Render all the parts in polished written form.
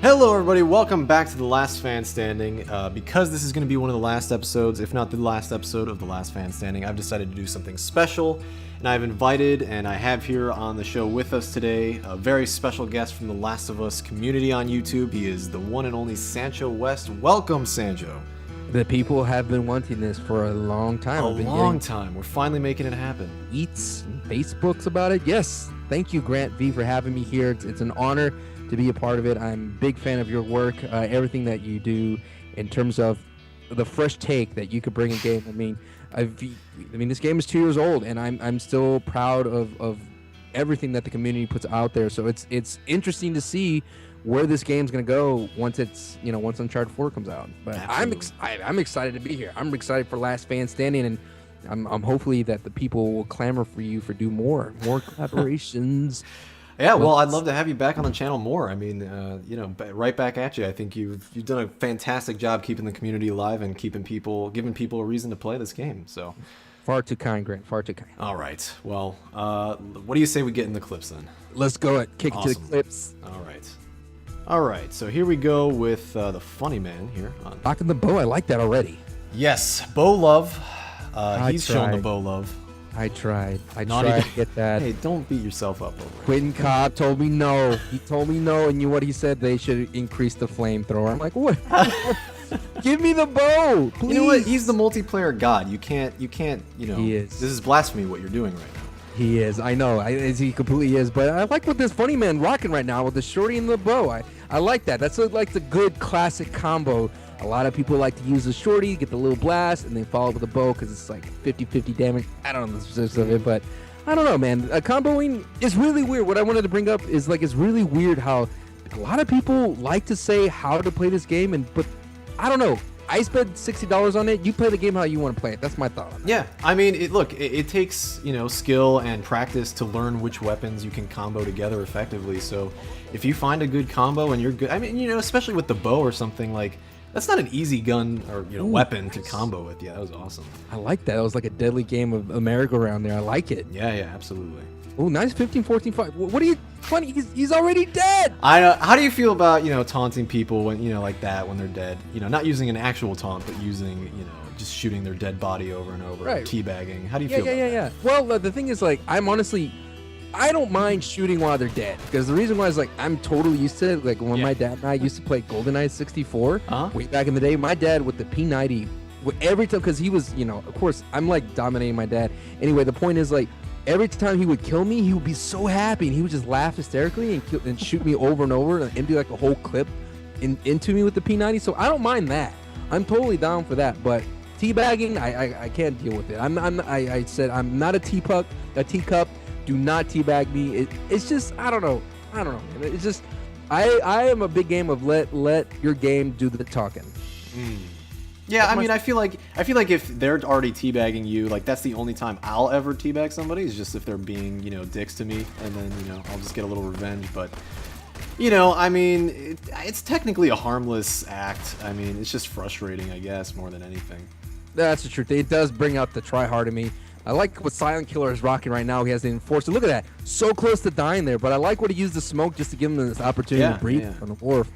Hello everybody, welcome back to The Last Fan Standing. Because this is going to be one of the last episodes, if not the last episode of The Last Fan Standing, I've decided to do something special. And I've invited, and I have here on the show with us today, a very special guest from the Last of Us community on YouTube. He is the one and only Sancho West. Welcome, Sancho. The people have been wanting this for a long time. A long time. We're finally making it happen. Tweets and Facebooks about it. Yes. Thank you, Grant V, for having me here. It's an honor to be a part of it. I'm a big fan of your work, everything that you do in terms of the fresh take that you could bring in game. I mean, this game is 2 years old, and I'm still proud of everything that the community puts out there. So it's interesting to see where this game's gonna go once once Uncharted 4 comes out. But I'm excited to be here. I'm excited for Last Fan Standing, and I'm hopefully that the people will clamor for you for do more collaborations. Yeah, well, I'd love to have you back on the channel more. I mean, right back at you. I think you've done a fantastic job keeping the community alive and giving people a reason to play this game. So, far too kind, Grant. Far too kind. All right. Well, what do you say we get in the clips then? Let's go. Kick it to the clips. All right. So here we go with the funny man here. Rocking the bow. I like that already. Yes, bow love. He's showing the bow love. I tried to get that. Hey, don't beat yourself up over it. Quentin Cobb told me no. He told me no, and what he said? They should increase the flamethrower. I'm like, what? Give me the bow, please. You know what? He's the multiplayer god. You can't. He is. This is blasphemy what you're doing right now. He is. I know. He completely is. But I like what this funny man rocking right now with the shorty and the bow. I like that. That's like the good classic combo. A lot of people like to use the shorty, get the little blast, and then follow with the bow because it's like 50-50 damage. I don't know the specifics of it, but I don't know, man. Comboing is really weird. What I wanted to bring up is it's really weird how a lot of people like to say how to play this game, but I don't know. I spent $60 on it. You play the game how you want to play it. That's my thought on that. Yeah, I mean, it takes skill and practice to learn which weapons you can combo together effectively. So if you find a good combo and you're good, I mean, especially with the bow or something like. That's not an easy gun or weapon to combo with. Yeah, that was awesome. I like that. It was like a deadly game of merry-go-round there. I like it. Yeah, absolutely. Oh, nice 15, 14, 5. What are you? Funny, he's already dead. I know. How do you feel about taunting people when like that when they're dead? Not using an actual taunt, but using just shooting their dead body over and over, right. Teabagging. How do you feel? about that? Well, the thing is, I don't mind shooting while they're dead because the reason why is I'm totally used to it. Like when my dad and I used to play GoldenEye 64 way back in the day. My dad with the P90, every time because he was of course I'm dominating my dad. Anyway, the point is every time he would kill me, he would be so happy and he would just laugh hysterically and shoot me over and over and empty a whole clip into me with the P90. So I don't mind that. I'm totally down for that. But teabagging, I can't deal with it. I said I'm not a teacup. Do not teabag me. It's just I don't know. Man. It's just I am a big game of let your game do the talking. Yeah, I mean, I feel like if they're already teabagging you, that's the only time I'll ever teabag somebody is just if they're being dicks to me, and then I'll just get a little revenge. But I mean, it's technically a harmless act. I mean, it's just frustrating, I guess, more than anything. That's the truth. It does bring out the try hard in me. I like what Silent Killer is rocking right now. He has the Enforcer. Look at that. So close to dying there. But I like what he used the smoke just to give him this opportunity to breathe on the wharf.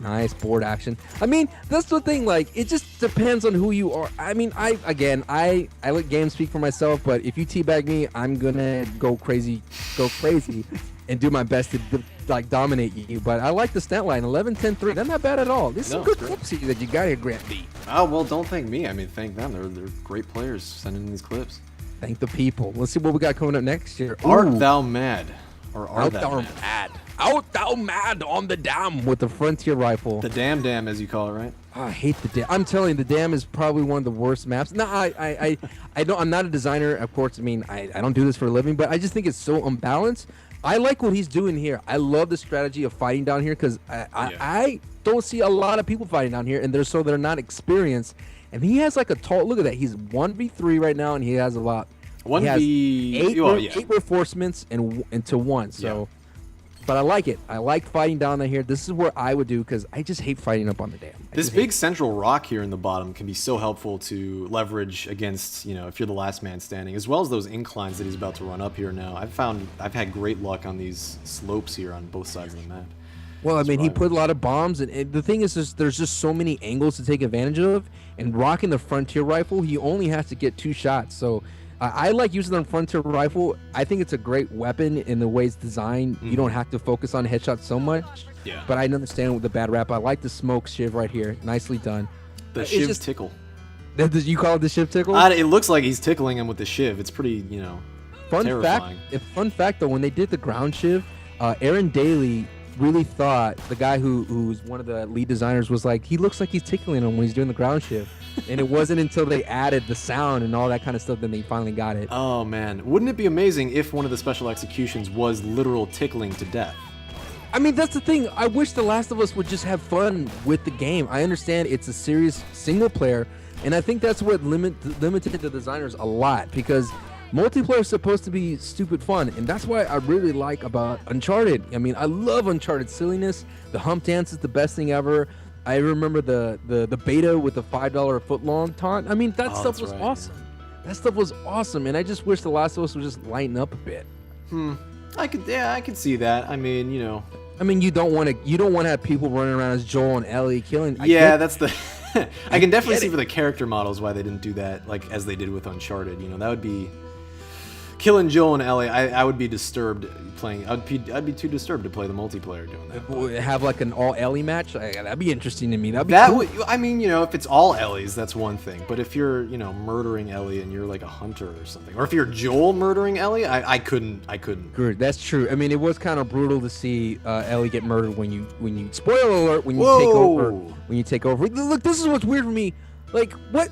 Nice board action. I mean, that's the thing. It just depends on who you are. I mean, I let games speak for myself. But if you teabag me, I'm going to go crazy and do my best to dominate you. But I like the stat line. 11, 10, 3. That's not bad at all. This is some good clips here that you got here, Grant B. Oh, well, don't thank me. I mean, thank them. They're great players sending in these clips. Thank the people. Let's see what we got coming up next year. Art thou mad? Or art thou mad? Art thou mad on the dam with the Frontier rifle. The dam, as you call it, right? I hate the dam. I'm telling you, the dam is probably one of the worst maps. No, I don't. I'm not a designer, of course. I mean, I don't do this for a living, but I just think it's so unbalanced. I like what he's doing here. I love the strategy of fighting down here because I don't see a lot of people fighting down here, and they're not experienced. And he has a tall. Look at that. He's 1v3 right now, and he has a lot. 1v8 8 reinforcements and to 1. So, but I like it. I like fighting down here. This is where I would do because I just hate fighting up on the dam. This big central rock here in the bottom can be so helpful to leverage against if you're the last man standing, as well as those inclines that he's about to run up here now. I've had great luck on these slopes here on both sides of the map. Well, I mean, he put a lot of bombs, and the thing is, there's just so many angles to take advantage of. And rocking the Frontier rifle, he only has to get 2 shots. So I like using the Frontier rifle. I think it's a great weapon in the way it's designed. You don't have to focus on headshots so much. Yeah. But I understand with the bad rap. I like the smoke shiv right here. Nicely done. The shiv tickle. You call it the shiv tickle? It looks like he's tickling him with the shiv. It's pretty, terrifying. Fun fact, though, when they did the ground shiv, Aaron Daly really thought the guy who's one of the lead designers was like, he looks like he's tickling him when he's doing the ground shift. And it wasn't until they added the sound and all that kind of stuff that they finally got it. Oh man, wouldn't it be amazing if one of the special executions was literal tickling to death? I mean, that's the thing. I wish The Last of Us would just have fun with the game. I understand it's a serious single player, and I think that's what limited the designers a lot, because multiplayer is supposed to be stupid fun, and that's why I really like about Uncharted. I mean, I love Uncharted silliness. The hump dance is the best thing ever. I remember the beta with the $5 foot long taunt. I mean, that stuff was awesome. Yeah. That stuff was awesome, and I just wish The Last of Us would just lighten up a bit. I could see that. I mean, you don't want to have people running around as Joel and Ellie killing. That's the. I can definitely see for the character models why they didn't do that, like as they did with Uncharted. That would be. Killing Joel and Ellie, I would be disturbed playing. I'd be too disturbed to play the multiplayer doing that. Have like an all Ellie match. That'd be interesting to me. That'd be cool. I mean, if it's all Ellies, that's one thing. But if you're, murdering Ellie and you're like a hunter or something, or if you're Joel murdering Ellie, I couldn't. Good, that's true. I mean, it was kind of brutal to see Ellie get murdered when you spoiler alert when you take over. Look, this is what's weird for me. Like what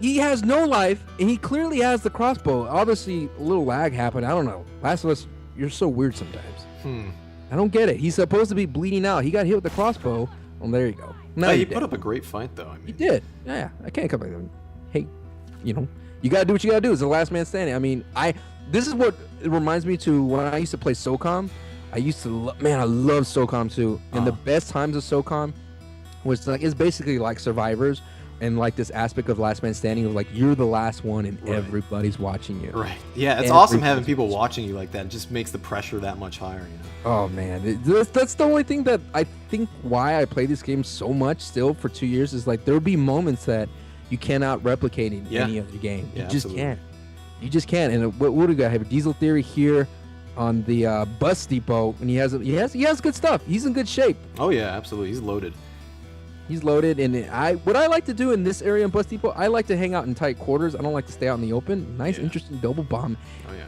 He has no life, and he clearly has the crossbow. Obviously, a little lag happened. I don't know. Last of Us, you're so weird sometimes. I don't get it. He's supposed to be bleeding out. He got hit with the crossbow. Well, there you go. Now he put up a great fight, though. I mean, he did. Yeah, I can't come back. Hey, you got to do what you got to do. It's the last man standing. I mean, this is what it reminds me to when I used to play SOCOM. I love SOCOM too. And the best times of SOCOM was like, it's basically like Survivors. And like this aspect of last man standing of like you're the last one and everybody's watching you. Right. Yeah, it's awesome having people watching you like that. It just makes the pressure that much higher. Oh man, that's the only thing that I think why I play this game so much still for 2 years is like there'll be moments that you cannot replicate in any other game. You just can't. You just can't. And what do we got? I have a Diesel Theory here on the bus depot, and he has good stuff. He's in good shape. Oh yeah, absolutely. He's loaded. He's loaded, and what I like to do in this area in Bus Depot, I like to hang out in tight quarters. I don't like to stay out in the open. Nice, interesting double bomb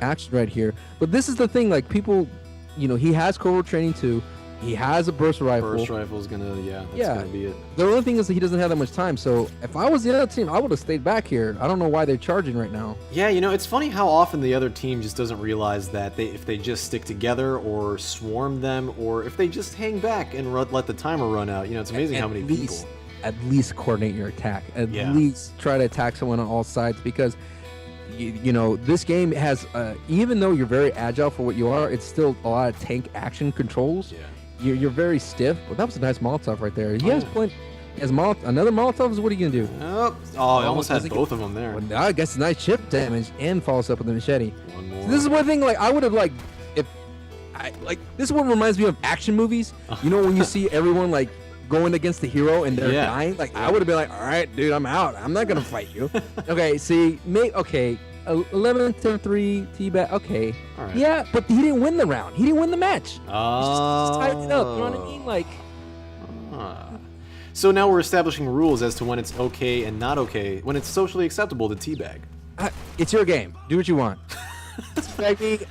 action right here. But this is the thing, like people, he has Cobra training too. He has a burst rifle. Burst rifle's gonna be it. The only thing is that he doesn't have that much time. So if I was the other team, I would have stayed back here. I don't know why they're charging right now. Yeah, it's funny how often the other team just doesn't realize that if they just stick together or swarm them, or if they just hang back and let the timer run out. It's amazing how many people. At least coordinate your attack. At least try to attack someone on all sides, because this game has even though you're very agile for what you are, it's still a lot of tank action controls. You're very stiff. Well, that was a nice Molotov right there. He has plenty. Another Molotov. What are you gonna do? I almost had both of them there. Well, I guess nice chip damage and follows up with the machete. One more. So this is one thing. Like I would have this is what reminds me of action movies. When you see everyone like going against the hero and they're dying. Like I would have been like, all right, dude, I'm out. I'm not gonna fight you. Okay, see, 11-3 T-back. Okay. All right. Yeah, but he didn't win the round. He didn't win the match. Just tighten it up. You know what I mean? Like. So now we're establishing rules as to when it's okay and not okay, when it's socially acceptable to teabag. It's your game. Do what you want.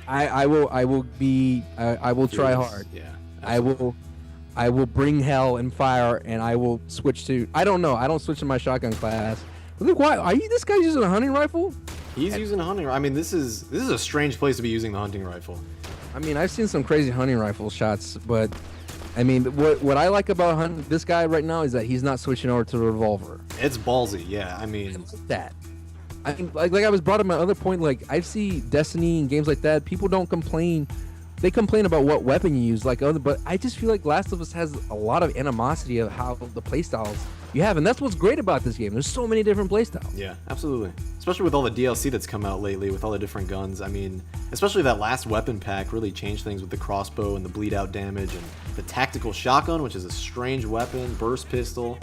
I will try hard. Yeah. Absolutely. I will bring hell and fire, and I will switch to. I don't know. I don't switch to my shotgun class. Look, why this guy using a hunting rifle? He's using a hunting rifle. I mean, this is a strange place to be using the hunting rifle. I mean, I've seen some crazy hunting rifle shots, but I mean, what I like about this guy right now is that he's not switching over to the revolver. It's ballsy, yeah. I mean, that. I mean, like I was brought up my other point. Like I see Destiny and games like that. People don't complain. They complain about what weapon you use, but I just feel like Last of Us has a lot of animosity of how the playstyles you have, and that's what's great about this game. There's so many different playstyles. Yeah, absolutely. Especially with all the DLC that's come out lately, with all the different guns. I mean, especially that last weapon pack really changed things with the crossbow and the bleed out damage and the tactical shotgun, which is a strange weapon, burst pistol.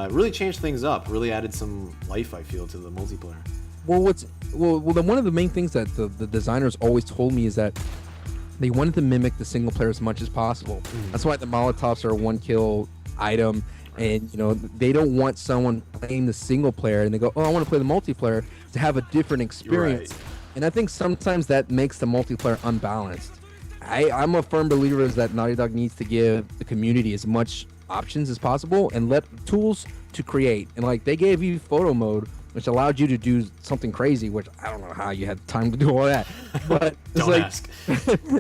Really changed things up. Really added some life, I feel, to the multiplayer. Well, one of the main things that the designers always told me is that they wanted to mimic the single player as much as possible. That's why the Molotovs are a 1-kill item, and they don't want someone playing the single player and they go, oh, I want to play the multiplayer, to have a different experience. Right. And I think sometimes that makes the multiplayer unbalanced. I'm a firm believer that Naughty Dog needs to give the community as much options as possible and let tools to create. And like, they gave you photo mode, which allowed you to do something crazy, which I don't know how you had time to do all that. But it's like, ask.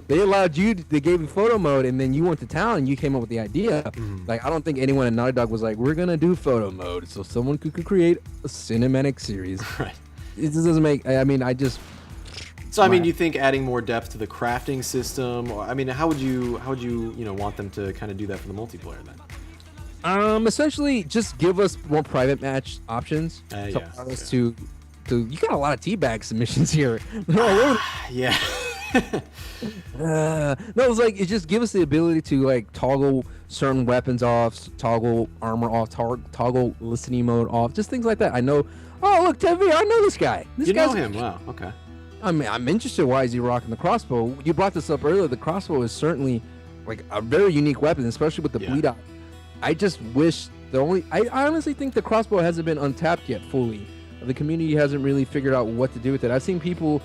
They gave you photo mode, and then you went to town and you came up with the idea. Like, I don't think anyone at Naughty Dog was like, we're gonna do photo mode so someone could create a cinematic series. Right. It just doesn't make. I mean, I just. So I mean, you think adding more depth to the crafting system, or I mean, how would you want them to kind of do that for the multiplayer then? Essentially, just give us more private match options. To you got a lot of teabag submissions here. Yeah. No, it's like, it just give us the ability to like toggle certain weapons off, toggle armor off, toggle listening mode off, just things like that. I know. Oh, look, TEV, I know this guy. You know him? Wow. Okay. I mean, I'm interested. Why is he rocking the crossbow? You brought this up earlier. The crossbow is certainly like a very unique weapon, especially with the bleed out. I just wish I honestly think the crossbow hasn't been untapped yet fully. The community hasn't really figured out what to do with it. I've seen people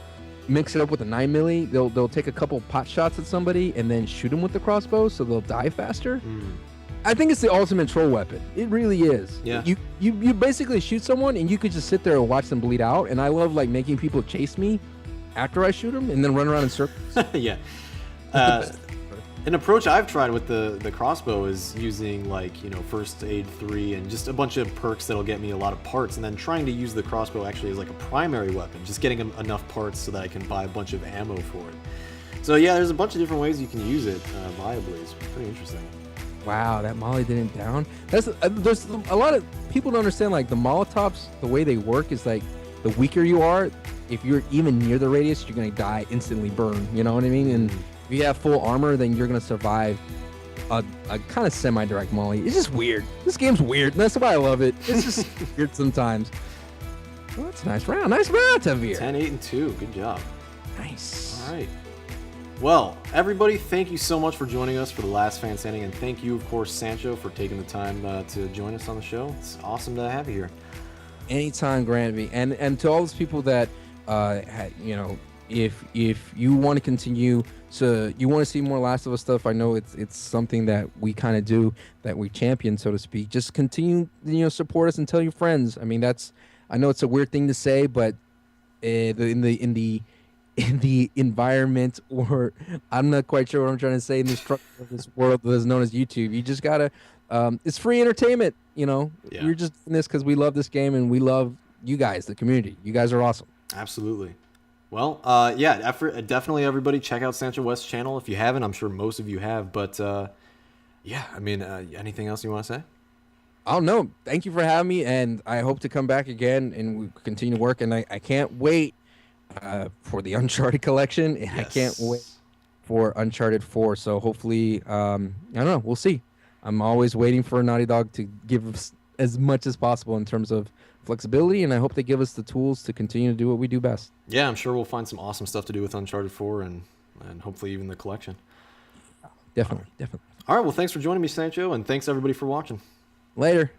mix it up with a 9mm. They'll take a couple pot shots at somebody and then shoot them with the crossbow, so they'll die faster. I think it's the ultimate troll weapon. It really is. Yeah. You basically shoot someone and you could just sit there and watch them bleed out. And I love like making people chase me after I shoot them and then run around in circles. Yeah. An approach I've tried with the crossbow is using like, first aid 3 and just a bunch of perks that'll get me a lot of parts, and then trying to use the crossbow actually as like a primary weapon, just getting enough parts so that I can buy a bunch of ammo for it. So yeah, there's a bunch of different ways you can use it viably. It's pretty interesting. Wow, that Molly didn't down. There's a lot of people don't understand, like the Molotovs, the way they work is like, the weaker you are, if you're even near the radius, you're gonna die, instantly burn. You know what I mean? And if you have full armor, then you're gonna survive a kind of semi-direct Molly. It's just weird. This game's weird. That's why I love it. It's just weird sometimes. Well, that's a nice round. Nice round, Tavir. 10-8-2. Good job. Nice. All right. Well, everybody, thank you so much for joining us for the last fan standing, and thank you, of course, Sancho, for taking the time to join us on the show. It's awesome to have you here. Anytime, Granby, and to all those people that if you want to continue, so you want to see more Last of Us stuff, I know it's something that we kind of do, that we champion, so to speak. Just continue, support us and tell your friends. I mean, I know it's a weird thing to say, but in the environment, or I'm not quite sure what I'm trying to say, in this world that is known as YouTube, you just gotta. It's free entertainment. We're just doing this because we love this game and we love you guys, the community. You guys are awesome. Absolutely. Well, definitely everybody check out SanchoWest's channel if you haven't. I'm sure most of you have, but anything else you want to say? Oh, no. Thank you for having me, and I hope to come back again and we continue to work, and I can't wait for the Uncharted collection, and yes. I can't wait for Uncharted 4, so hopefully, I don't know, we'll see. I'm always waiting for Naughty Dog to give us as much as possible in terms of flexibility, and I hope they give us the tools to continue to do what we do best. Yeah, I'm sure we'll find some awesome stuff to do with Uncharted 4 and hopefully even the collection. Definitely. All right, well, thanks for joining me, Sancho, and thanks everybody for watching. Later.